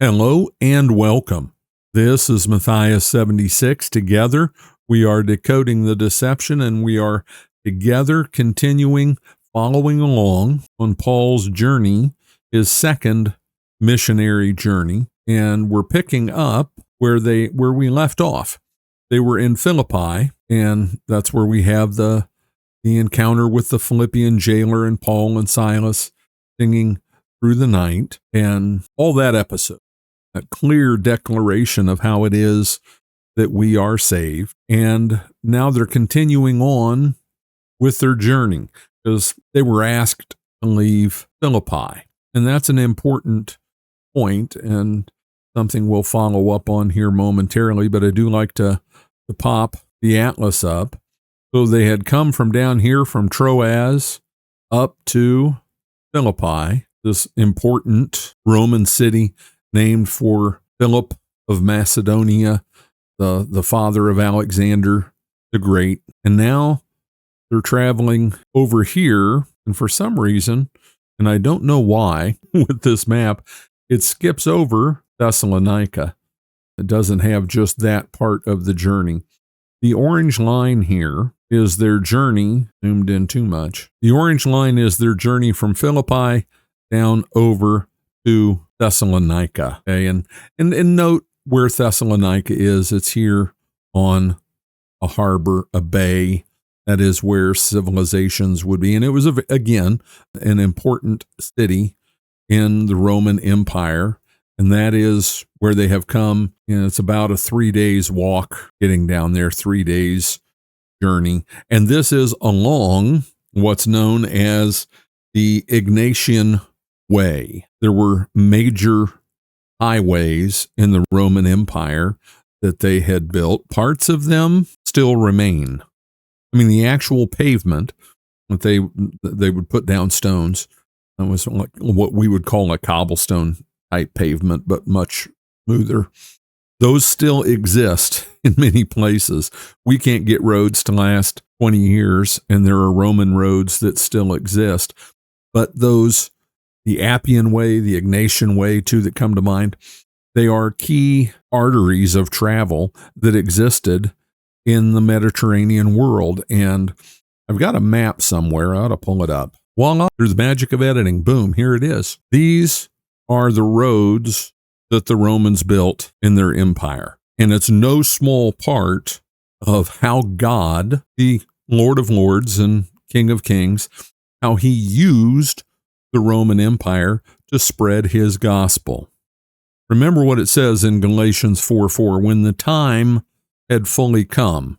Hello and welcome. This is Matthias 76. Together, we are decoding the deception, and we are together continuing following along on Paul's journey, his second missionary journey, and we're picking up where we left off. They were in Philippi, and that's where we have the encounter with the Philippian jailer and Paul and Silas singing through the night and all that episode. A clear declaration of how it is that we are saved. And now they're continuing on with their journey because they were asked to leave Philippi. And that's an important point and something we'll follow up on here momentarily, but I do like to pop the atlas up. So they had come from down here from Troas up to Philippi, this important Roman city named for Philip of Macedonia, the father of Alexander the Great. And now they're traveling over here, and for some reason, and I don't know why, with this map, it skips over Thessalonica. It doesn't have just that part of the journey. The orange line here is their journey, zoomed in too much. The orange line is their journey from Philippi down over to Thessalonica. Okay, and note where Thessalonica is. It's here on a harbor, a bay. That is where civilizations would be. And it was, again, an important city in the Roman Empire. And that is where they have come. And it's about a 3 days walk getting down there, 3 days journey. And this is along what's known as the Egnatian Way. There were major highways in the Roman Empire that they had built. Parts of them still remain. I mean, the actual pavement that they would put down stones, it was like what we would call a cobblestone type pavement, but much smoother. Those still exist in many places. We can't get roads to last 20 years, and there are Roman roads that still exist. But the Appian Way, the Egnatian Way, too, that come to mind, they are key arteries of travel that existed in the Mediterranean world. And I've got a map somewhere. I ought to pull it up. Voila, through the magic of editing, boom, here it is. These are the roads that the Romans built in their empire. And it's no small part of how God, the Lord of Lords and King of Kings, how he used the Roman Empire to spread his gospel. Remember what it says in Galatians 4:4, when the time had fully come.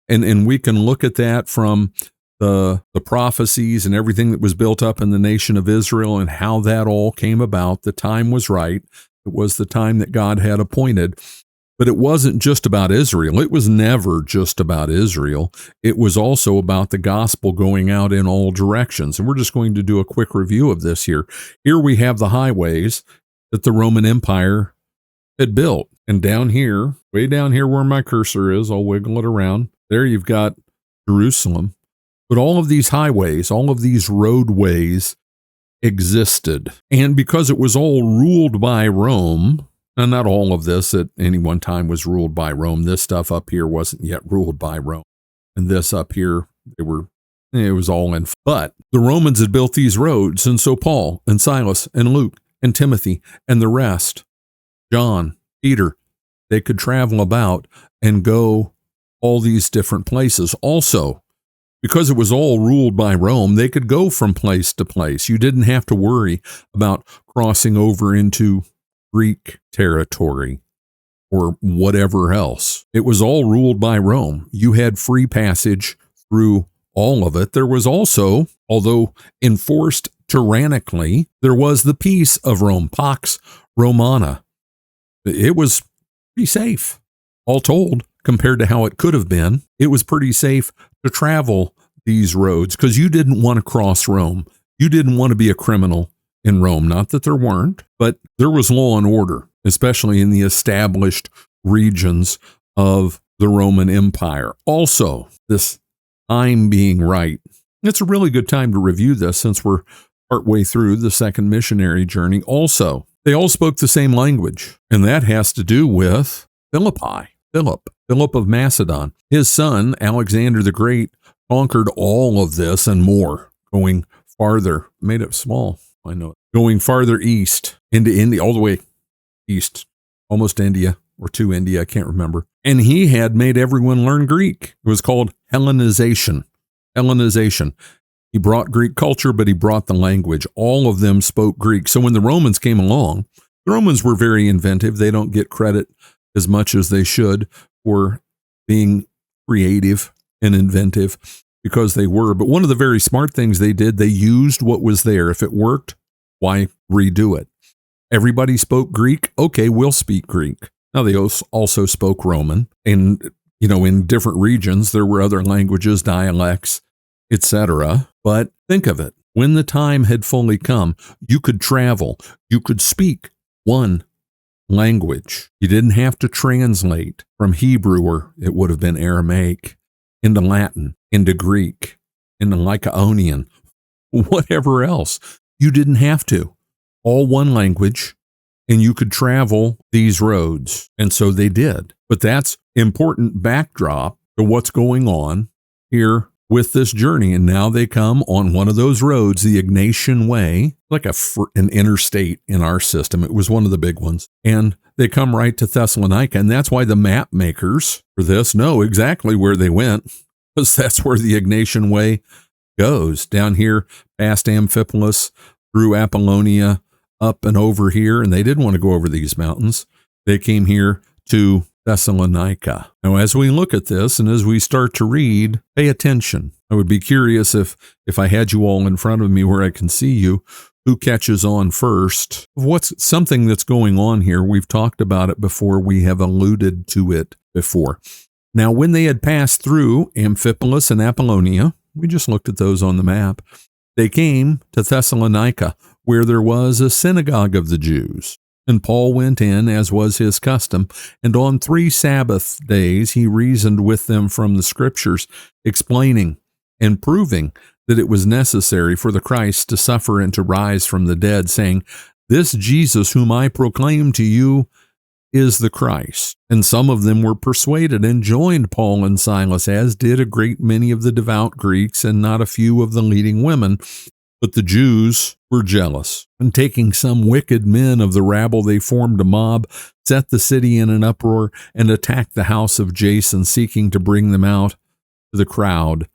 And we can look at that from the prophecies and everything that was built up in the nation of Israel and how that all came about. The time was right. It was the time that God had appointed. But it wasn't just about Israel. It was never just about Israel. It was also about the gospel going out in all directions. And we're just going to do a quick review of this here. Here we have the highways that the Roman Empire had built. And down here, way down here where my cursor is, I'll wiggle it around. There you've got Jerusalem. But all of these highways, all of these roadways existed. And because it was all ruled by Rome, and not all of this at any one time was ruled by Rome. This stuff up here wasn't yet ruled by Rome. And this up here, it was all in. But the Romans had built these roads. And so Paul and Silas and Luke and Timothy and the rest, John, Peter, they could travel about and go all these different places. Also, because it was all ruled by Rome, they could go from place to place. You didn't have to worry about crossing over into Greek territory or whatever else. It was all ruled by Rome. You had free passage through all of it. There was also, although enforced tyrannically, there was the peace of Rome, Pax Romana. It was pretty safe, all told, compared to how it could have been. It was pretty safe to travel these roads because you didn't want to cross Rome. You didn't want to be a criminal in Rome. Not that there weren't, but there was law and order, especially in the established regions of the Roman Empire. Also, this time being right. It's a really good time to review this since we're partway through the second missionary journey. Also, They all spoke the same language, and that has to do with Philip of Macedon. His son, Alexander the Great, conquered all of this and more, going farther, made it small, I know, going farther east into India, all the way east, almost India or to India, I can't remember. And he had made everyone learn Greek. It was called Hellenization. He brought Greek culture, but he brought the language. All of them spoke Greek. So when the Romans came along, the Romans were very inventive. They don't get credit as much as they should for being creative and inventive, because they were. But one of the very smart things they did, they used what was there. If it worked, why redo it? Everybody spoke Greek. Okay, we'll speak Greek. Now, they also spoke Roman. And, in different regions, there were other languages, dialects, etc. But think of it. When the time had fully come, you could travel. You could speak one language. You didn't have to translate from Hebrew, or it would have been Aramaic, into Latin, into Greek, into Lycaonian, whatever else. You didn't have to. All one language, and you could travel these roads. And so they did. But that's important backdrop to what's going on here with this journey. And now they come on one of those roads, the Ignatian Way, like an interstate in our system. It was one of the big ones. And they come right to Thessalonica. And that's why the map makers for this know exactly where they went, because that's where the Ignatian Way goes. Down here past Amphipolis, through Apollonia, up and over here. And they didn't want to go over these mountains. They came here to Thessalonica. Now, as we look at this and as we start to read, pay attention. I would be curious if I had you all in front of me where I can see you, who catches on first. What's something that's going on here? We've talked about it before. We have alluded to it before. Now, when they had passed through Amphipolis and Apollonia, we just looked at those on the map, they came to Thessalonica, where there was a synagogue of the Jews. And Paul went in, as was his custom, and on 3 Sabbath days he reasoned with them from the Scriptures, explaining and proving that it was necessary for the Christ to suffer and to rise from the dead, saying, "This Jesus whom I proclaim to you is the Christ." And some of them were persuaded and joined Paul and Silas, as did a great many of the devout Greeks and not a few of the leading women. But the Jews were jealous, and taking some wicked men of the rabble, they formed a mob, set the city in an uproar, and attacked the house of Jason, seeking to bring them out to the crowd.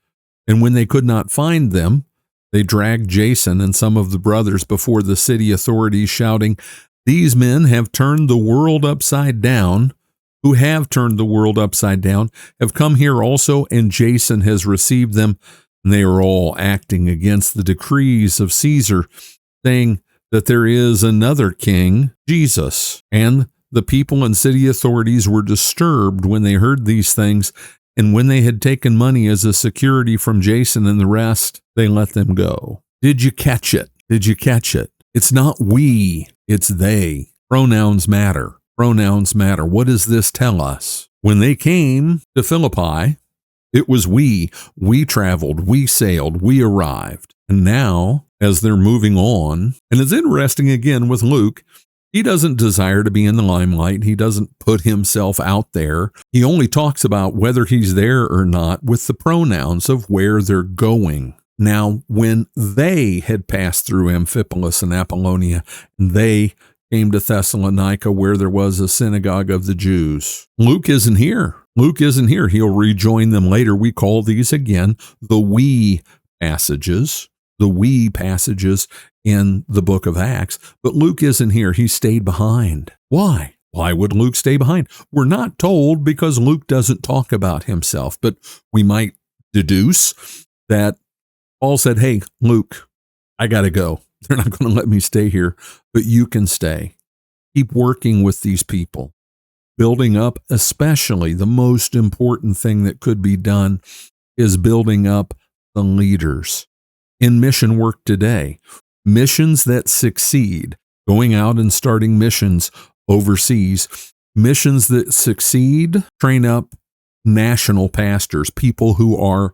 And when they could not find them, they dragged Jason and some of the brothers before the city authorities, shouting, "These men have turned the world upside down, who have turned the world upside down, have come here also, and Jason has received them. And they are all acting against the decrees of Caesar, saying that there is another king, Jesus." And the people and city authorities were disturbed when they heard these things. And when they had taken money as a security from Jason and the rest, they let them go. Did you catch it? Did you catch it? It's not we, it's they. Pronouns matter. Pronouns matter. What does this tell us? When they came to Philippi, it was we. We traveled, we sailed, we arrived. And now, as they're moving on, and it's interesting again with Luke, he doesn't desire to be in the limelight. He doesn't put himself out there. He only talks about whether he's there or not with the pronouns of where they're going. Now, when they had passed through Amphipolis and Apollonia, they came to Thessalonica, where there was a synagogue of the Jews. Luke isn't here. Luke isn't here. He'll rejoin them later. We call these again the we passages in the book of Acts. But Luke isn't here. He stayed behind. Why? Why would Luke stay behind? We're not told, because Luke doesn't talk about himself, but we might deduce that Paul said, "Hey, Luke, I got to go. They're not going to let me stay here, but you can stay. Keep working with these people." Building up, especially the most important thing that could be done is building up the leaders in mission work today. Missions that succeed, going out and starting missions overseas, missions that succeed, train up national pastors, people who are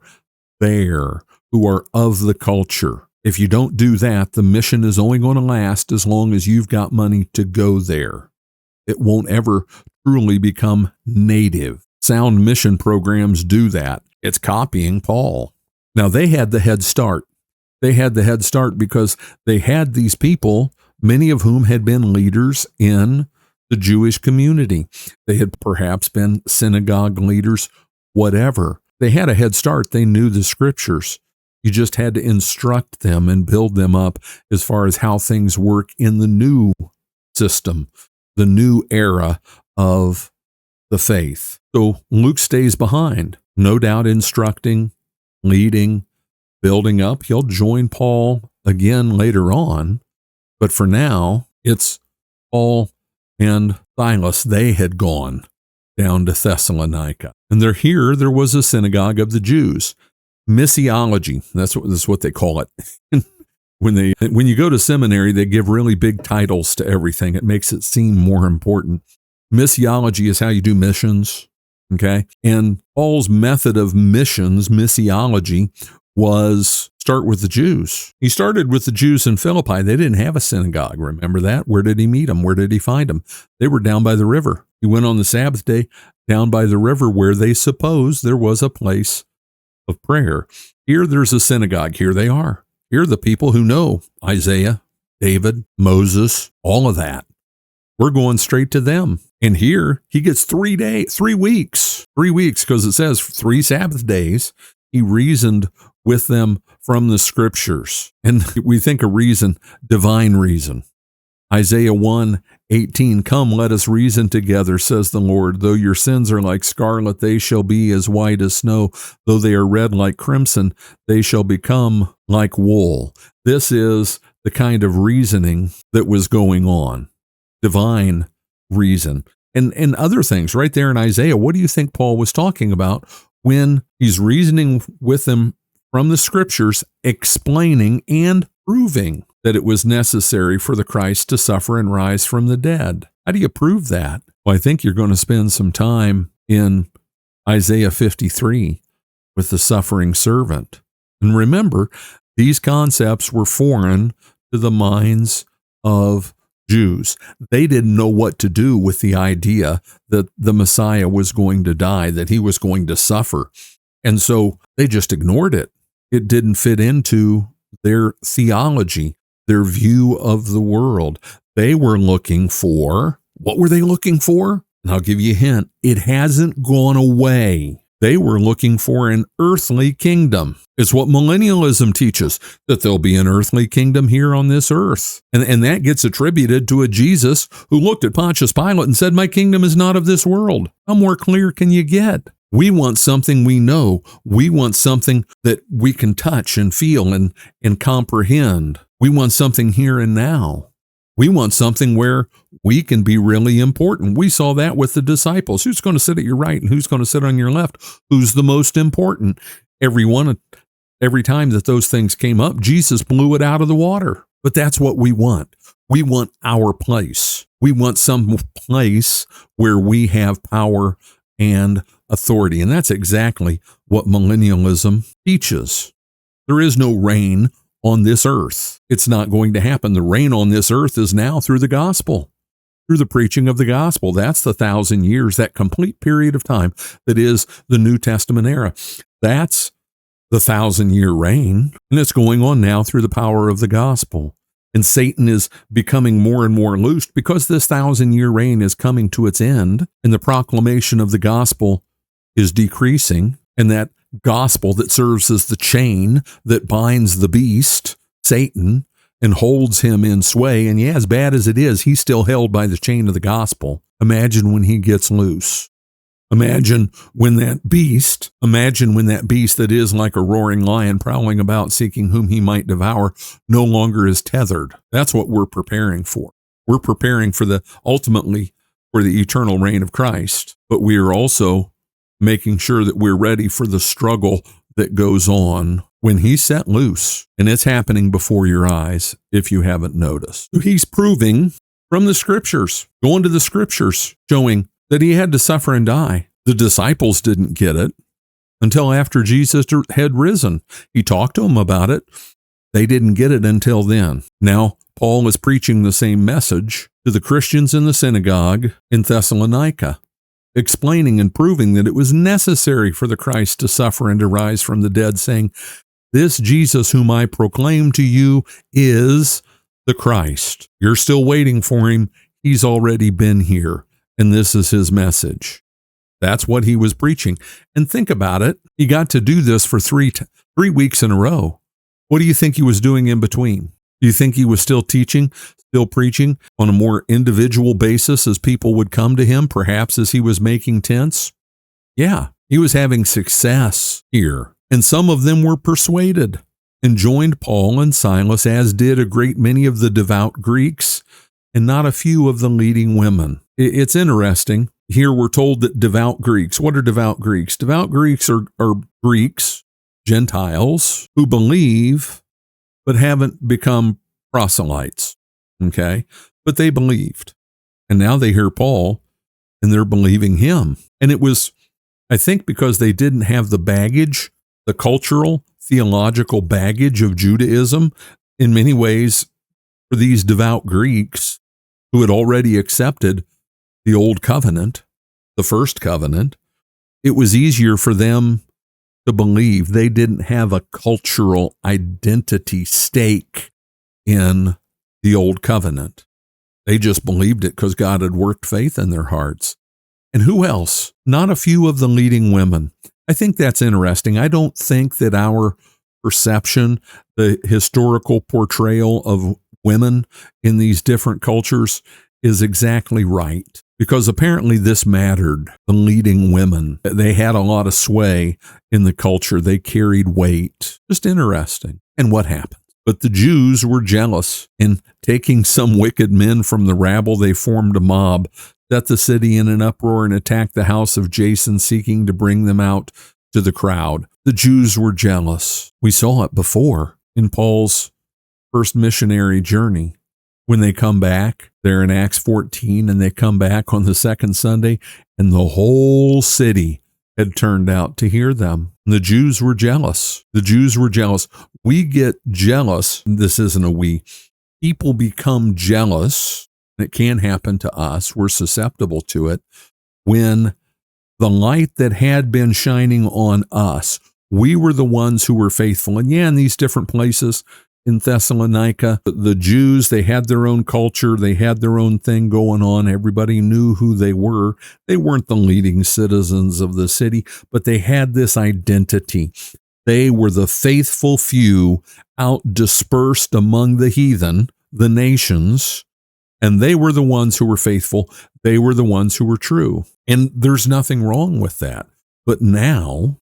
there, who are of the culture. If you don't do that, the mission is only going to last as long as you've got money to go there. It won't ever truly become native. Sound mission programs do that. It's copying Paul. Now, they had the head start. They had the head start because they had these people, many of whom had been leaders in the Jewish community. They had perhaps been synagogue leaders, whatever. They had a head start. They knew the scriptures. You just had to instruct them and build them up as far as how things work in the new system, the new era of the faith. So Luke stays behind, no doubt instructing, leading, building up. He'll join Paul again later on, but for now, it's Paul and Silas. They had gone down to Thessalonica, and they're here. There was a synagogue of the Jews. Missiology, that's what they call it. When you go to seminary, they give really big titles to everything. It makes it seem more important. Missiology is how you do missions, okay? And Paul's method of missions, missiology, was start with the Jews. He started with the Jews in Philippi. They didn't have a synagogue. Remember that? Where did he meet them? Where did he find them? They were down by the river. He went on the Sabbath day down by the river where they supposed there was a place of prayer. Here there's a synagogue. Here they are. Here are the people who know Isaiah, David, Moses, all of that. We're going straight to them. And here he gets 3 weeks, because it says 3 Sabbath days. He reasoned with them from the scriptures. And we think a reason, divine reason. Isaiah 1:18, come, let us reason together, says the Lord. Though your sins are like scarlet, they shall be as white as snow. Though they are red like crimson, they shall become like wool. This is the kind of reasoning that was going on. Divine reason. And other things right there in Isaiah. What do you think Paul was talking about when he's reasoning with them from the scriptures, explaining and proving that it was necessary for the Christ to suffer and rise from the dead? How do you prove that? Well, I think you're going to spend some time in Isaiah 53 with the suffering servant. And remember, these concepts were foreign to the minds of Jews. They didn't know what to do with the idea that the Messiah was going to die, that he was going to suffer. And so they just ignored it. It didn't fit into their theology, their view of the world. They were looking for, what were they looking for? And I'll give you a hint. It hasn't gone away. They were looking for an earthly kingdom. It's what millennialism teaches, that there'll be an earthly kingdom here on this earth. And that gets attributed to a Jesus who looked at Pontius Pilate and said, my kingdom is not of this world. How more clear can you get? We want something we know. We want something that we can touch and feel and comprehend. We want something here and now. We want something where we can be really important. We saw that with the disciples. Who's going to sit at your right and who's going to sit on your left? Who's the most important? Every time that those things came up, Jesus blew it out of the water. But that's what we want. We want our place. We want some place where we have power and authority. And that's exactly what millennialism teaches. There is no reign on this earth. It's not going to happen. The reign on this earth is now through the gospel, through the preaching of the gospel. That's the 1,000 years, that complete period of time that is the New Testament era. That's the 1,000-year reign, and it's going on now through the power of the gospel. And Satan is becoming more and more loosed because this 1,000-year reign is coming to its end, and the proclamation of the gospel is decreasing, and that gospel that serves as the chain that binds the beast, Satan, and holds him in sway. And yeah, as bad as it is, he's still held by the chain of the gospel. Imagine when he gets loose. Imagine when that beast that is like a roaring lion prowling about seeking whom he might devour no longer is tethered. That's what we're preparing for. We're preparing for ultimately for the eternal reign of Christ, but we are also making sure that we're ready for the struggle that goes on when he's set loose, and it's happening before your eyes if you haven't noticed. He's proving from the scriptures, going to the scriptures, showing that he had to suffer and die. The disciples didn't get it until after Jesus had risen. He talked to them about it, They didn't get it until then. Now, Paul is preaching the same message to the Christians in the synagogue in Thessalonica, explaining and proving that it was necessary for the Christ to suffer and to rise from the dead, saying, this Jesus whom I proclaim to you is the Christ. You're still waiting for him. He's already been here, and this is his message. That's what he was preaching. And think about it. He got to do this for 3 weeks in a row. What do you think he was doing in between? Do you think he was still teaching, still preaching on a more individual basis as people would come to him, perhaps as he was making tents? Yeah, he was having success here. And some of them were persuaded and joined Paul and Silas, as did a great many of the devout Greeks and not a few of the leading women. It's interesting. Here we're told that devout Greeks. What are devout Greeks? Devout Greeks are Greeks, Gentiles, who believe but haven't become proselytes, okay? But they believed. And now they hear Paul, and they're believing him. And it was, I think, because they didn't have the baggage, the cultural, theological baggage of Judaism. In many ways, for these devout Greeks who had already accepted the old covenant, the first covenant, it was easier for them to believe. They didn't have a cultural identity stake in the old covenant. They just believed it because God had worked faith in their hearts. And who else? Not a few of the leading women. I think that's interesting. I don't think that our perception, the historical portrayal of women in these different cultures is exactly right, because apparently this mattered. The leading women, they had a lot of sway in the culture. They carried weight. Just interesting. And what happened? But the Jews were jealous, and taking some wicked men from the rabble, they formed a mob, set the city in an uproar, and attacked the house of Jason, seeking to bring them out to the crowd. The Jews were jealous. We saw it before in Paul's first missionary journey. When they come back, they're in Acts 14, and they come back on the second Sunday, and the whole city had turned out to hear them. The Jews were jealous. The Jews were jealous. We get jealous. This isn't a we. People become jealous. It can happen to us. We're susceptible to it when the light that had been shining on us, we were the ones who were faithful. And yeah, in these different places, in Thessalonica, the Jews, they had their own culture. They had their own thing going on. Everybody knew who they were. They weren't the leading citizens of the city, but they had this identity. They were the faithful few out dispersed among the heathen, the nations, and they were the ones who were faithful. They were the ones who were true. And there's nothing wrong with that. But now,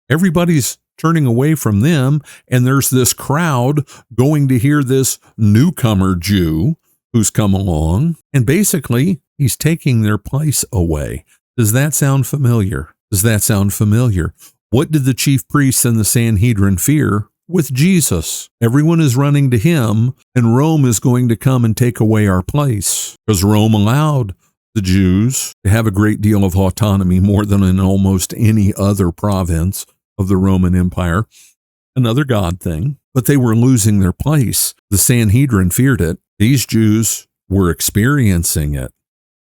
everybody's turning away from them, and there's this crowd going to hear this newcomer Jew who's come along, and basically he's taking their place away. Does that sound familiar? Does that sound familiar? What did the chief priests and the Sanhedrin fear? With Jesus. Everyone is running to him, and Rome is going to come and take away our place, because Rome allowed the Jews to have a great deal of autonomy, more than in almost any other province of the Roman Empire. Another God thing, but they were losing their place. The Sanhedrin feared it. These Jews were experiencing it,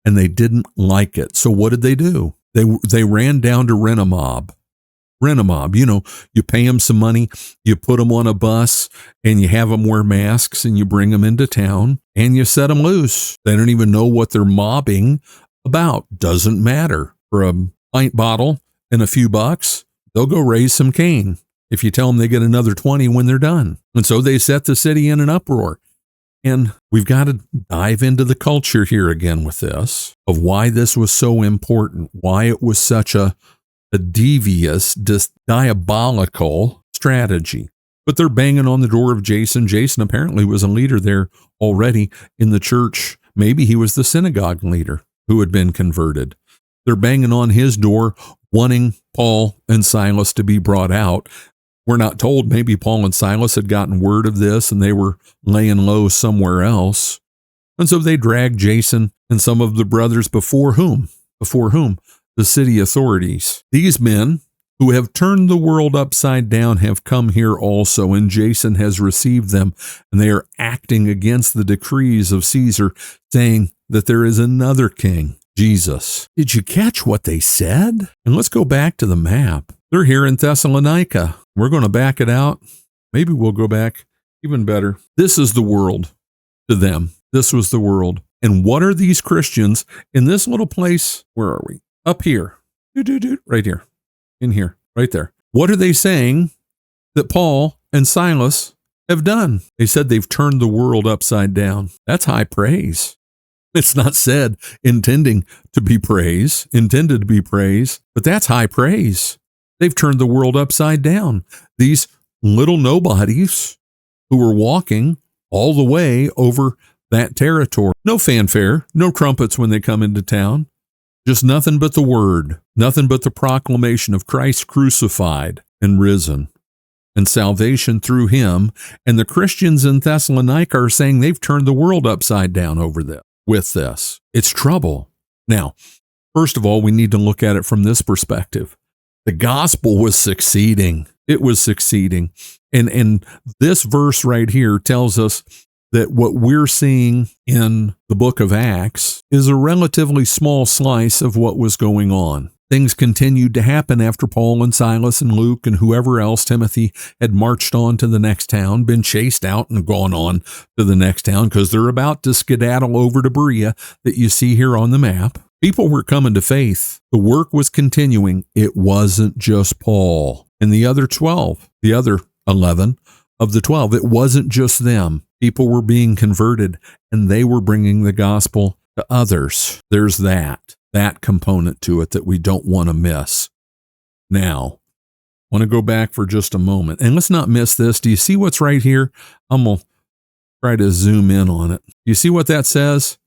and they didn't like it. So what did they do? They ran down to rent a mob. Rent a mob. You pay them some money, you put them on a bus, and you have them wear masks, and you bring them into town, and you set them loose. They don't even know what they're mobbing about. Doesn't matter. For a pint bottle and a few bucks, they'll go raise some cane if you tell them they get another 20 when they're done. And so they set the city in an uproar. And we've got to dive into the culture here again with this, of why this was so important, why it was such a devious, diabolical strategy. But they're banging on the door of Jason. Jason apparently was a leader there already in the church. Maybe he was the synagogue leader who had been converted. They're banging on his door, wanting Paul and Silas to be brought out. We're not told. Maybe Paul and Silas had gotten word of this and they were laying low somewhere else. And so they dragged Jason and some of the brothers before whom? The city authorities. These men who have turned the world upside down have come here also, and Jason has received them, and they are acting against the decrees of Caesar, saying that there is another king, Jesus. Did you catch what they said? And let's go back to the map. They're here in Thessalonica. We're going to back it out. Maybe we'll go back even better. This is the world to them. This was the world. And what are these Christians in this little place? Where are we? Up here. Right here. In here. Right there. What are they saying that Paul and Silas have done? They said they've turned the world upside down. That's high praise. It's not said intended to be praise, but that's high praise. They've turned the world upside down. These little nobodies who were walking all the way over that territory. No fanfare, no trumpets when they come into town. Just nothing but the word, nothing but the proclamation of Christ crucified and risen, and salvation through him. And the Christians in Thessalonica are saying they've turned the world upside down over this. With this, it's trouble. Now, first of all, we need to look at it from this perspective. The gospel was succeeding. It was succeeding. And this verse right here tells us that what we're seeing in the book of Acts is a relatively small slice of what was going on. Things continued to happen after Paul and Silas and Luke and whoever else, Timothy, had marched on to the next town, been chased out and gone on to the next town because they're about to skedaddle over to Berea that you see here on the map. People were coming to faith. The work was continuing. It wasn't just Paul and the other 12, the other 11 of the 12. It wasn't just them. People were being converted and they were bringing the gospel to others. There's that component to it that we don't want to miss. Now, I want to go back for just a moment and let's not miss this. Do you see what's right here? I'm going to try to zoom in on it. You see what that says?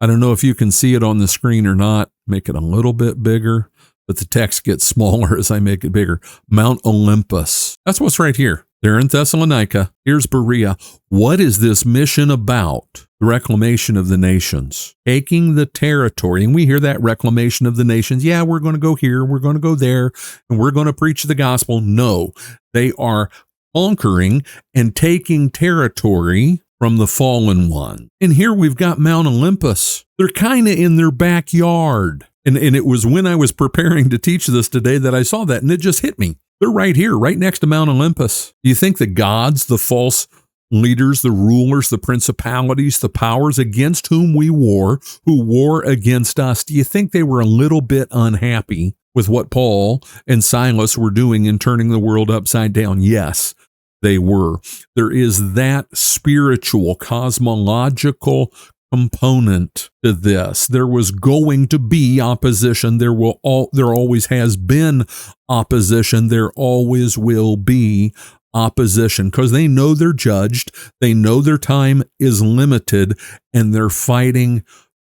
I don't know if you can see it on the screen or not. Make it a little bit bigger, but the text gets smaller as I make it bigger. Mount Olympus. That's what's right here. They're in Thessalonica. Here's Berea. What is this mission about? The reclamation of the nations. Taking the territory. And we hear that reclamation of the nations. Yeah, we're going to go here. We're going to go there. And we're going to preach the gospel. No, they are conquering and taking territory from the fallen one. And here we've got Mount Olympus. They're kind of in their backyard. And it was when I was preparing to teach this today that I saw that, and it just hit me. They're right here, right next to Mount Olympus. Do you think the gods, the false leaders, the rulers, the principalities, the powers against whom we war, who war against us, do you think they were a little bit unhappy with what Paul and Silas were doing in turning the world upside down? Yes, they were. There is that spiritual, cosmological component to this. There was going to be opposition. There always has been opposition. There always will be opposition because they know they're judged. They know their time is limited and they're fighting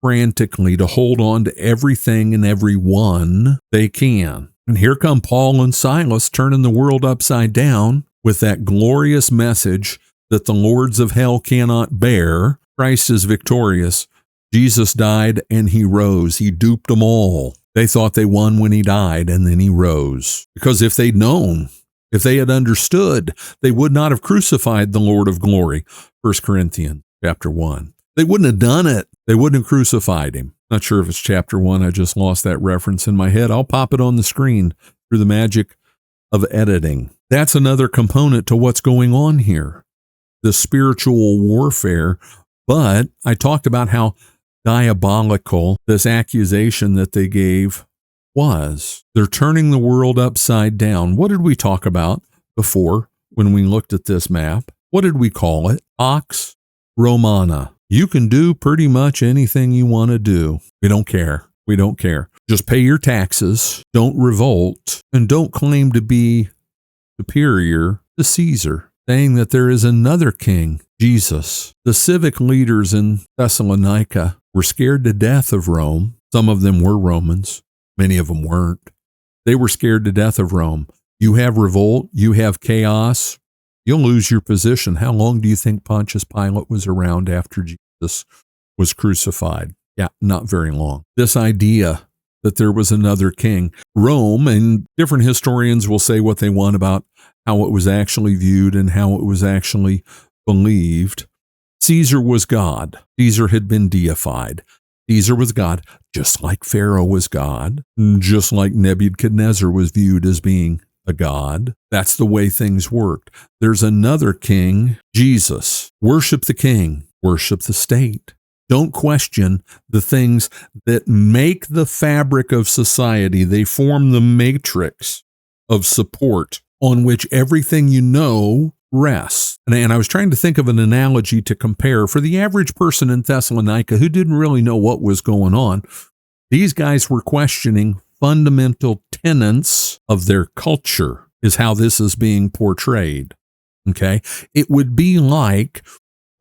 frantically to hold on to everything and everyone they can. And here come Paul and Silas turning the world upside down with that glorious message that the lords of hell cannot bear. Christ is victorious. Jesus died and he rose. He duped them all. They thought they won when he died and then he rose. Because if they'd known, if they had understood, they would not have crucified the Lord of glory. 1 Corinthians chapter 1. They wouldn't have done it. They wouldn't have crucified him. Not sure if it's chapter 1. I just lost that reference in my head. I'll pop it on the screen through the magic of editing. That's another component to what's going on here. The spiritual warfare. But I talked about how diabolical this accusation that they gave was. They're turning the world upside down. What did we talk about before when we looked at this map? What did we call it? Pax Romana. You can do pretty much anything you want to do. We don't care. We don't care. Just pay your taxes, don't revolt, and don't claim to be superior to Caesar, saying that there is another king, Jesus. The civic leaders in Thessalonica were scared to death of Rome. Some of them were Romans. Many of them weren't. They were scared to death of Rome. You have revolt, you have chaos, you'll lose your position. How long do you think Pontius Pilate was around after Jesus was crucified? Yeah, not very long. This idea that there was another king. Rome, and different historians will say what they want about how it was actually viewed and how it was actually believed. Caesar was God. Caesar had been deified. Caesar was God, just like Pharaoh was God, just like Nebuchadnezzar was viewed as being a god. That's the way things worked. There's another king, Jesus. Worship the king, worship the state. Don't question the things that make the fabric of society. They form the matrix of support on which everything you know rests. And I was trying to think of an analogy to compare for the average person in Thessalonica who didn't really know what was going on. These guys were questioning fundamental tenets of their culture, is how this is being portrayed. Okay? It would be like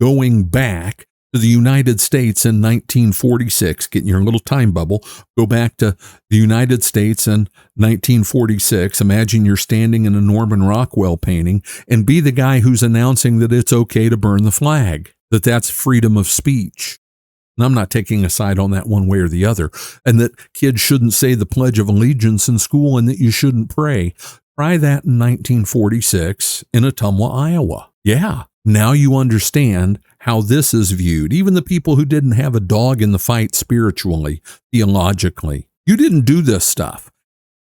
going back to the United States in 1946, get in your little time bubble, go back to the United States in 1946. Imagine you're standing in a Norman Rockwell painting and be the guy who's announcing that it's okay to burn the flag, that that's freedom of speech. And I'm not taking a side on that one way or the other, and that kids shouldn't say the Pledge of Allegiance in school and that you shouldn't pray. Try that in 1946 in Ottumwa, Iowa. Yeah. Now you understand how this is viewed. Even the people who didn't have a dog in the fight spiritually, theologically. You didn't do this stuff.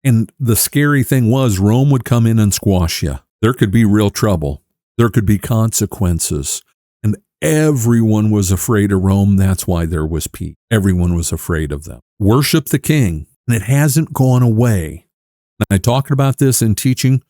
And the scary thing was Rome would come in and squash you. There could be real trouble. There could be consequences. And everyone was afraid of Rome. That's why there was peace. Everyone was afraid of them. Worship the king. And it hasn't gone away. And I talked about this in teaching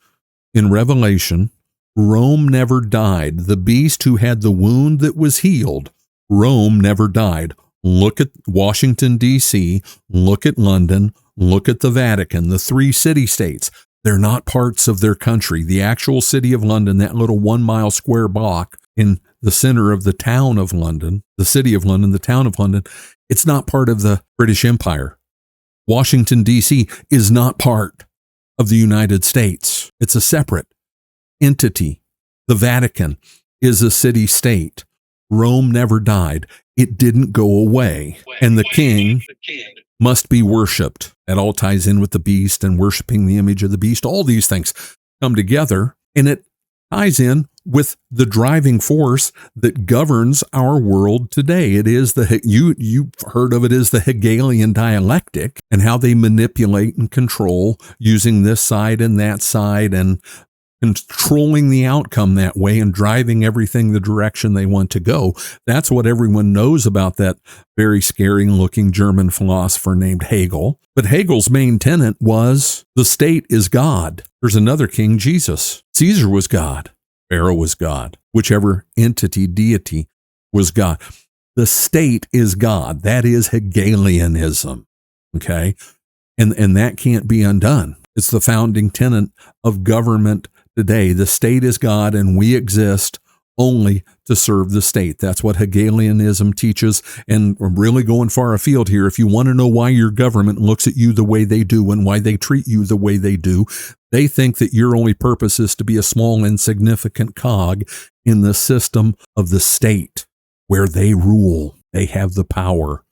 in Revelation. Rome never died. The beast who had the wound that was healed, Rome never died. Look at Washington, D.C., look at London, look at the Vatican, the three city-states. They're not parts of their country. The actual city of London, that little 1 mile square block in the center of the town of London, the city of London, the town of London, it's not part of the British Empire. Washington, D.C. is not part of the United States. It's a separate entity. The Vatican is a city-state. Rome never died. It didn't go away. And the king must be worshipped. That all ties in with the beast and worshiping the image of the beast. All these things come together, and it ties in with the driving force that governs our world today. It is you've heard of it as the Hegelian dialectic, and how they manipulate and control using this side and that side, and controlling the outcome that way and driving everything the direction they want to go. That's what everyone knows about that very scary looking German philosopher named Hegel. But Hegel's main tenet was the state is God. There's another king, Jesus. Caesar was God. Pharaoh was God. Whichever entity, deity was God. The state is God. That is Hegelianism. Okay? And that can't be undone. It's the founding tenet of government today. The state is God, and we exist only to serve the state. That's what Hegelianism teaches. And we're really going far afield here. If you want to know why your government looks at you the way they do and why they treat you the way they do, they think that your only purpose is to be a small, insignificant cog in the system of the state where they rule. They have the power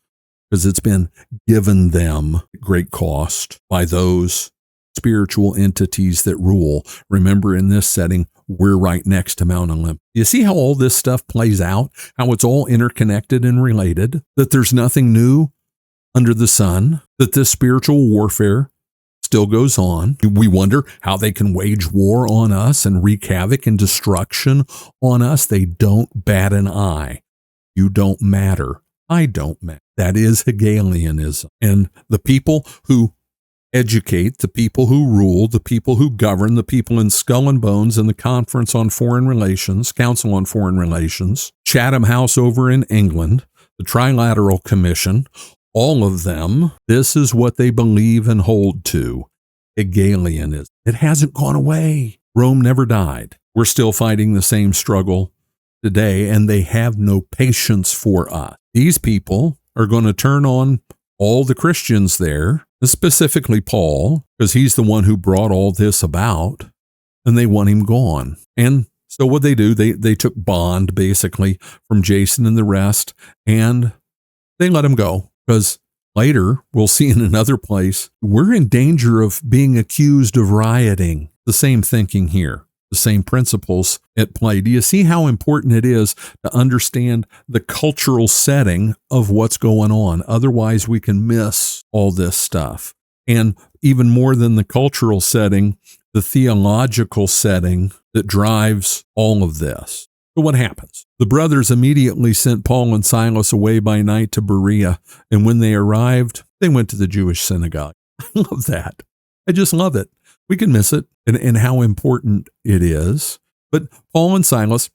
because it's been given them at great cost by those spiritual entities that rule. Remember, in this setting, we're right next to Mount Olympus. You see how all this stuff plays out, how it's all interconnected and related, that there's nothing new under the sun, that this spiritual warfare still goes on. We wonder how they can wage war on us and wreak havoc and destruction on us. They don't bat an eye. You don't matter. I don't matter. That is Hegelianism. And the people who educate, the people who rule, the people who govern, the people in Skull and Bones and the Conference on Foreign Relations, Council on Foreign Relations, Chatham House over in England, the Trilateral Commission, all of them, this is what they believe and hold to. Hegelianism. It hasn't gone away. Rome never died. We're still fighting the same struggle today, and they have no patience for us. These people are going to turn on all the Christians there, specifically Paul, because he's the one who brought all this about, and they want him gone. And so what they do, they took bond, basically, from Jason and the rest, and they let him go, because Later, we'll see in another place, we're in danger of being accused of rioting. The same thinking here, the same principles at play. Do you see how important it is to understand the cultural setting of what's going on? Otherwise, we can miss all this stuff. And even more than the cultural setting, the theological setting that drives all of this. So what happens? The brothers immediately sent Paul and Silas away by night to Berea, and when they arrived, they went to the Jewish synagogue. I love that. I just love it. We can miss it and how important it is. But Paul and Silas,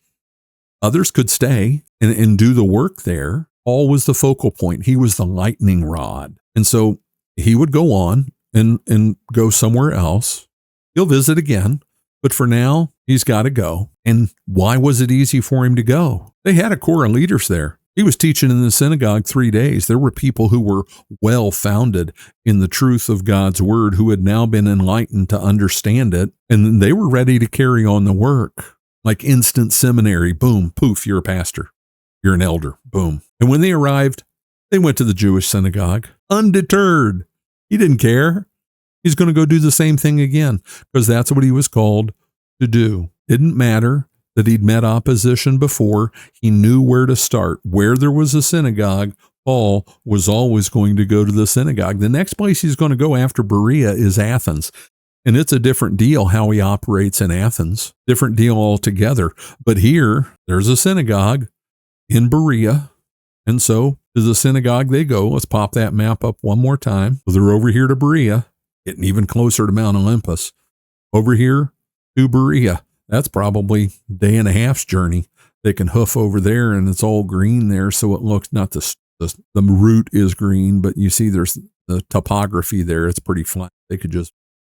others could stay and do the work there. Paul was the focal point. He was the lightning rod. And so he would go on and go somewhere else. He'll visit again, but for now, he's got to go. And why was it easy for him to go? They had a core of leaders there. He was teaching in the synagogue 3 days. There were people who were well-founded in the truth of God's word, who had now been enlightened to understand it, and they were ready to carry on the work. Like instant seminary, boom, poof, you're a pastor. You're an elder, boom. And when they arrived, they went to the Jewish synagogue, undeterred. He didn't care. He's going to go do the same thing again, because that's what he was called to do. Didn't matter that he'd met opposition before. He knew where to start. Where there was a synagogue, Paul was always going to go to the synagogue. The next place he's going to go after Berea is Athens. And it's a different deal how he operates in Athens. Different deal altogether. But here, there's a synagogue in Berea. And so to the synagogue they go. Let's pop that map up one more time. So they're over here to Berea, getting even closer to Mount Olympus. Over here to Berea. That's probably a day and a half's journey. They can hoof over there, and it's all green there, so it looks not the route is green, but you see there's the topography there. It's pretty flat. They could just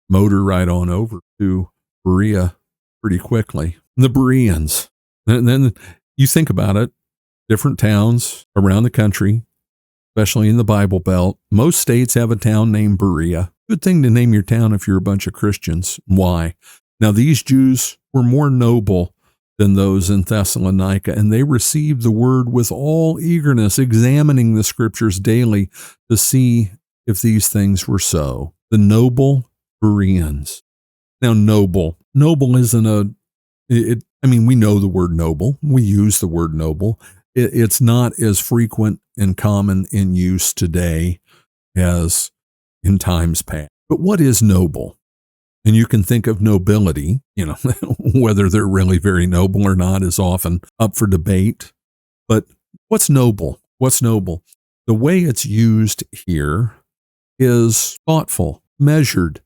motor right on over to Berea pretty quickly. The Bereans. And then you think about it, different towns around the country, especially in the Bible Belt. Most states have a town named Berea. Good thing to name your town if you're a bunch of Christians. Why? Now, these Jews were more noble than those in Thessalonica, and they received the word with all eagerness, examining the scriptures daily to see if these things were so. The noble Bereans. Now, noble isn't we know the word noble. We use the word noble. It's not as frequent and common in use today as in times past. But what is noble? And you can think of nobility, whether they're really very noble or not is often up for debate. But what's noble? What's noble? The way it's used here is thoughtful, measured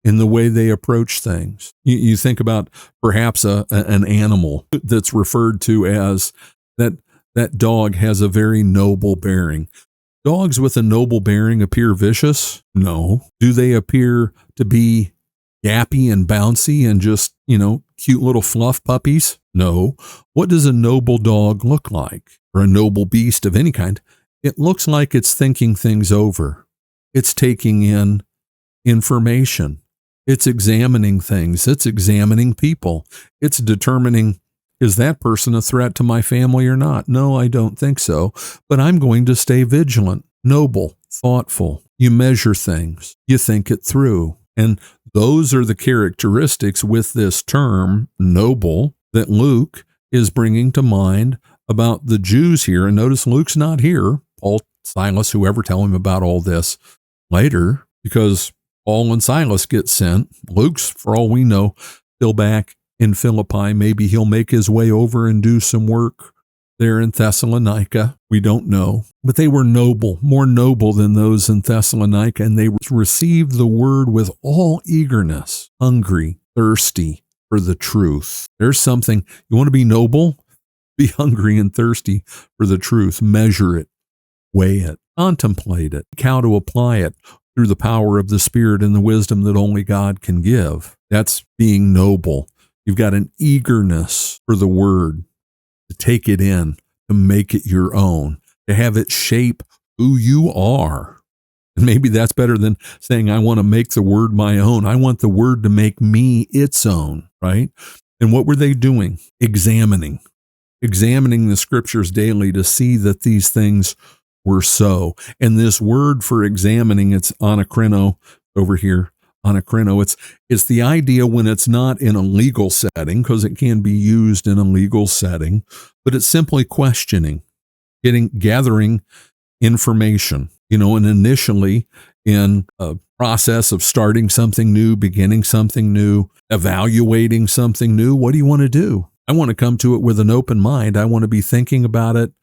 in the way they approach things. You think about perhaps an animal that's referred to as that dog has a very noble bearing. Dogs with a noble bearing appear vicious? No. Do they appear to be yappy and bouncy and just, cute little fluff puppies? No. What does a noble dog look like? Or a noble beast of any kind? It looks like it's thinking things over. It's taking in information. It's examining things. It's examining people. It's determining, is that person a threat to my family or not? No, I don't think so. But I'm going to stay vigilant, noble, thoughtful. You measure things. You think it through. And those are the characteristics with this term, noble, that Luke is bringing to mind about the Jews here. And notice Luke's not here. Paul, Silas, whoever tell him about all this later, because Paul and Silas get sent. Luke's, for all we know, still back in Philippi. Maybe he'll make his way over and do some work there in Thessalonica. We don't know. But they were noble, more noble than those in Thessalonica, and they received the word with all eagerness, hungry, thirsty for the truth. There's something, you want to be noble? Be hungry and thirsty for the truth. Measure it, weigh it, contemplate it, how to apply it through the power of the Spirit and the wisdom that only God can give. That's being noble. You've got an eagerness for the word, to take it in, to make it your own, to have it shape who you are. And maybe that's better than saying, I want to make the word my own. I want the word to make me its own, right? And what were they doing? Examining the scriptures daily to see that these things were so. And this word for examining, it's anakrino over here. Anakrino, it's the idea when it's not in a legal setting, because it can be used in a legal setting, but it's simply questioning, gathering information, and initially in a process of starting something new, beginning something new, evaluating something new, what do you want to do? I want to come to it with an open mind. I want to be thinking about it,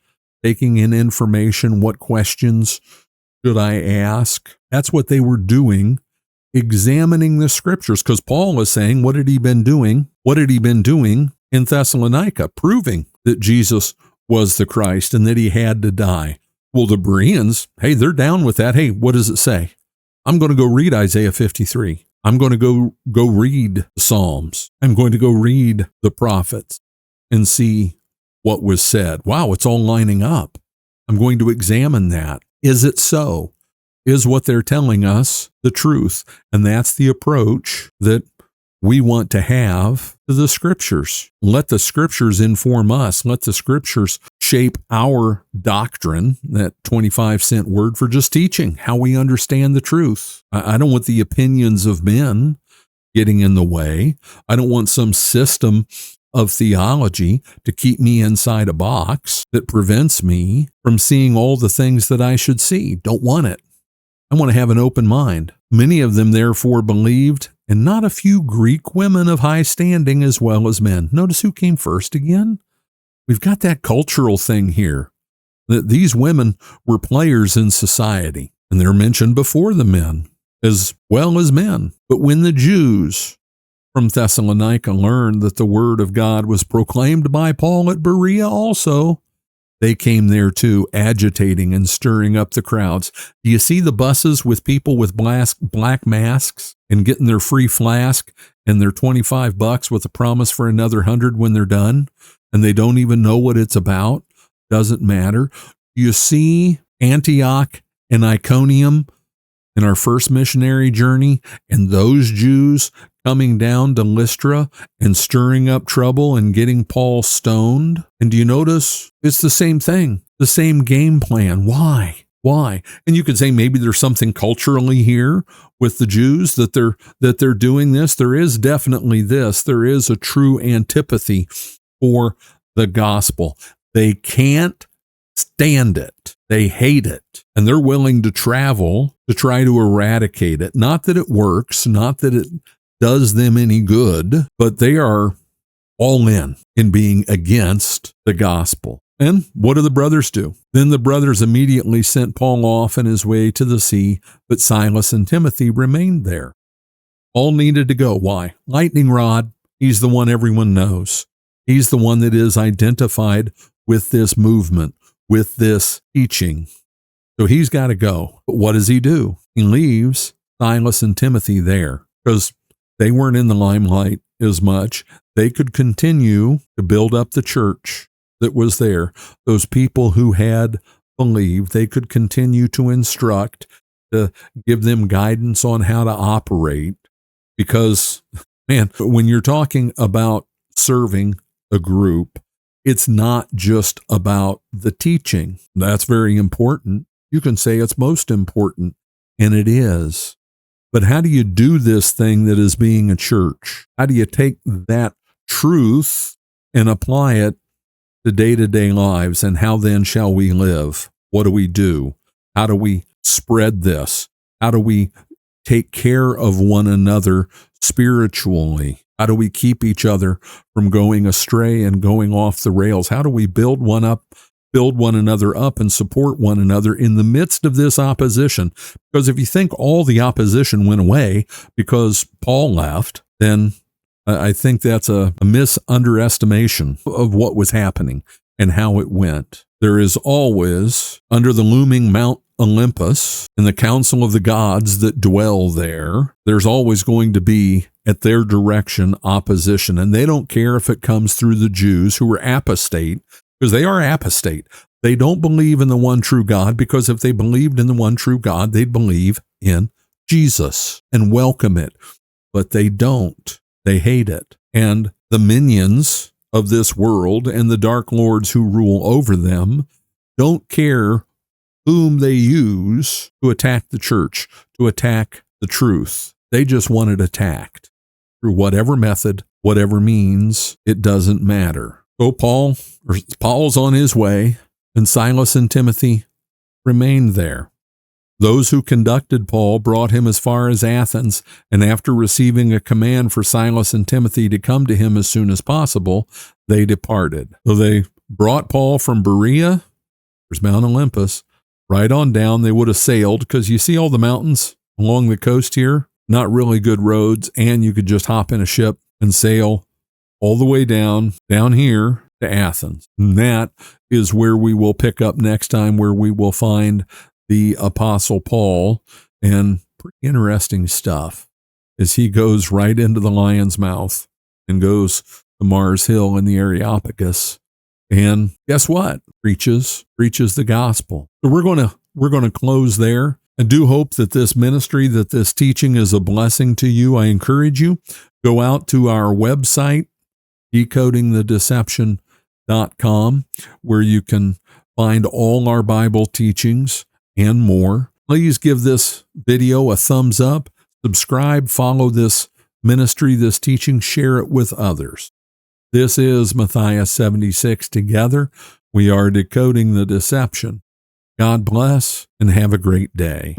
taking in information. What questions should I ask? That's what they were doing, examining the scriptures, because Paul is saying, what had he been doing? What had he been doing in Thessalonica? Proving that Jesus was the Christ and that he had to die. Well, the Bereans, hey, they're down with that. Hey, what does it say? I'm going to go read Isaiah 53. I'm going to go read the Psalms. I'm going to go read the prophets and see what was said. Wow, it's all lining up. I'm going to examine that. Is it so? Is what they're telling us the truth? And that's the approach that we want to have to the scriptures. Let the scriptures inform us. Let the scriptures shape our doctrine, that 25-cent word for just teaching, how we understand the truth. I don't want the opinions of men getting in the way. I don't want some system of theology to keep me inside a box that prevents me from seeing all the things that I should see. Don't want it. I want to have an open mind. Many of them therefore believed, and not a few Greek women of high standing as well as men. Notice who came first again? We've got that cultural thing here, that these women were players in society, and they're mentioned before the men as well as men. But when the Jews from Thessalonica learned that the word of God was proclaimed by Paul at Berea also, they came there too, agitating and stirring up the crowds. Do you see the buses with people with black masks and getting their free flask and their $25 with a promise for another 100 when they're done? And they don't even know what it's about? Doesn't matter. You see Antioch and Iconium in our first missionary journey, and those Jews coming down to Lystra and stirring up trouble and getting Paul stoned. And do you notice it's the same thing, the same game plan? Why? And you could say maybe there's something culturally here with the Jews that they're doing this. There is definitely this. There is a true antipathy for the gospel. They can't stand it. They hate it. And they're willing to travel to try to eradicate it. Not that it works, not that it does them any good, but they are all in being against the gospel. And what do the brothers do? Then the brothers immediately sent Paul off on his way to the sea, but Silas and Timothy remained there. All needed to go. Why? Lightning rod. He's the one everyone knows. He's the one that is identified with this movement, with this teaching. So he's got to go. But what does he do? He leaves Silas and Timothy there because they weren't in the limelight as much. They could continue to build up the church that was there. Those people who had believed, they could continue to instruct, to give them guidance on how to operate. Because, man, when you're talking about serving a group, it's not just about the teaching. That's very important. You can say it's most important, and it is. But how do you do this thing that is being a church? How do you take that truth and apply it to day-to-day lives? And how then shall we live? What do we do? How do we spread this? How do we take care of one another spiritually? How do we keep each other from going astray and going off the rails? How do we build one another up and support one another in the midst of this opposition? Because if you think all the opposition went away because Paul left, then I think that's a misunderestimation of what was happening and how it went. There is always, under the looming Mount Olympus and the council of the gods that dwell there, there's always going to be, at their direction, opposition. And they don't care if it comes through the Jews who are apostate, because they are apostate. They don't believe in the one true God, because if they believed in the one true God, they'd believe in Jesus and welcome it. But they don't. They hate it. And the minions of this world and the dark lords who rule over them don't care whom they use to attack the church, to attack the truth. They just want it attacked through whatever method, whatever means. It doesn't matter. So Paul's on his way, and Silas and Timothy remained there. Those who conducted Paul brought him as far as Athens, and after receiving a command for Silas and Timothy to come to him as soon as possible, they departed. So they brought Paul from Berea, there's Mount Olympus, right on down. They would have sailed, because you see all the mountains along the coast here, not really good roads, and you could just hop in a ship and sail all the way down here to Athens. And that is where we will pick up next time, where we will find the Apostle Paul, and pretty interesting stuff as he goes right into the lion's mouth and goes to Mars Hill in the Areopagus. And guess what? Preaches the gospel. So we're going to close there. I do hope that this ministry, that this teaching is a blessing to you. I encourage you, go out to our website, decodingthedeception.com, where you can find all our Bible teachings and more. Please give this video a thumbs up, subscribe, follow this ministry, this teaching, share it with others. This is Matthias 76 together. We are decoding the deception. God bless and have a great day.